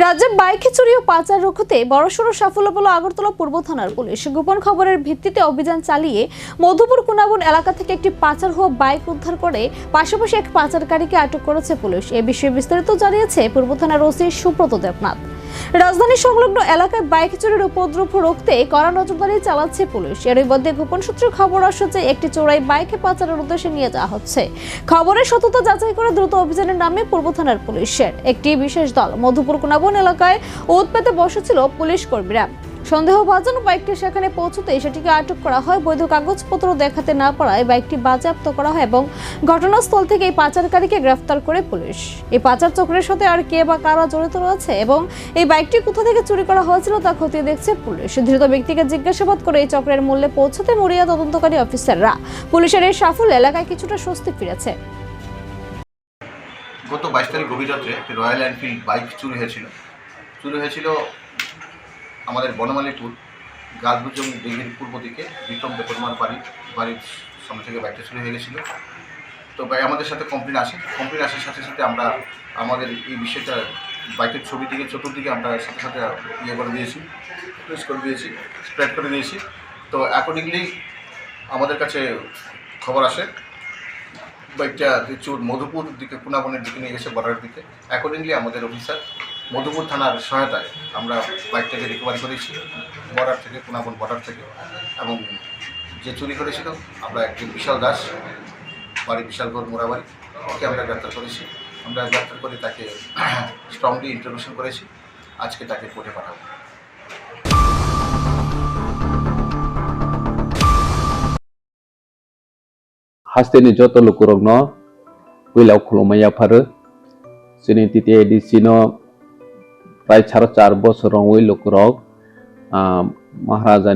রাজ্যে বাইক চুরি ও পাচার রুখতে বড়সড় সাফল্য পেল আগরতলা পূর্ব থানার পুলিশ। গোপন খবরের ভিত্তিতে অভিযান চালিয়ে মধুপুর কুনাবন এলাকা থেকে একটি পাচার হওয়া বাইক উদ্ধার করে পাশাপাশি এক পাচারকারীকে আটক করেছে পুলিশ। এ বিষয়ে বিস্তারিত জানিয়েছে পূর্ব থানার ওসি সুব্রত দেবনাথ। রাজধানী সংলগ্ন এলাকায় বাইক চুরির উপদ্রব রুখতে কড়া নজরদারি চালাচ্ছে পুলিশ। এরই মধ্যে গোপন সূত্রে খবর আসে যে একটি চোরাই বাইকে পাচারের উদ্দেশ্যে নিয়ে যাওয়া হচ্ছে। খবরের সত্যতা যাচাই করে দ্রুত অভিযানের নামে পূর্ব থানার পুলিশের একটি বিশেষ দল মধুপুর কুনাবন এলাকায় ওঁত পেতে বসেছিল পুলিশ কর্মীরা। সন্দেহভাজন বাইকটি সেখানে পৌঁছতেই সেটিকে আটক করা হয়। বৈধ কাগজপত্র দেখাতে না পারায় বাইকটি বাজেয়াপ্ত করা হয় এবং ঘটনাস্থল থেকে এই পাচারকারীকে গ্রেফতার করে পুলিশ। এই পাচার চক্রের সাথে আর কে বা কারা জড়িত রয়েছে এবং এই বাইকটি কোথা থেকে চুরি করা হয়েছিল তা খতিয়ে দেখছে পুলিশ। ধৃত ব্যক্তিকে জিজ্ঞাসাবাদ করে এই চক্রের মূল্যে পৌঁছতে মরিয়া তদন্তকারী অফিসাররা। পুলিশের এই সাফল্য এলাকায় কিছুটা স্বস্তি ফিরেছে। গত 22 তারিখ গভীর রাত্রে একটি রয়্যাল এনফিল্ড বাইক চুরি হয়েছিল আমাদের বনমালীপুর গাছবুজং দিঘির পূর্ব দিকে বিক্রম দেববর্মার বাড়ির সামনে থেকে বাইকটা চুরি হয়ে গেছিলো। তো আমাদের সাথে কমপ্লেন আসার সাথে সাথে আমরা আমাদের এই বিষয়টা বাইকের ছবিটিকে চতুর্দিকে আমরা সাথে সাথে স্প্রেড করে দিয়েছি। তো অ্যাকর্ডিংলি আমাদের কাছে খবর আসে বাইকটা চোর মধুপুর দিকে কুনাবনের দিকে নিয়ে গেছে, বর্ডারের দিকে। অ্যাকর্ডিংলি আমাদের অফিসার মধুপুর থানার সহায়তায় আমরা বাইকটাকে রিকভারি করেছি বর্ডার থেকে, কুনাবন বর্ডার থেকে। এবং যে চুরি করেছিল আমরা একজন বিশাল দাস, বাড়ি বিশালগড় মোড়াবাড়ি, ওকে আমরা গ্রেপ্তার করেছি। আমরা গ্রেপ্তার করে তাকে স্ট্রংলি ইন্টারভিউশন করেছি। আজকে তাকে কোর্টে পাঠাবো। Hasteni joto lukurogno wilau khulumaya pharu sini titi edisino prai 4.5 bosor rong wi lukurog Maharajani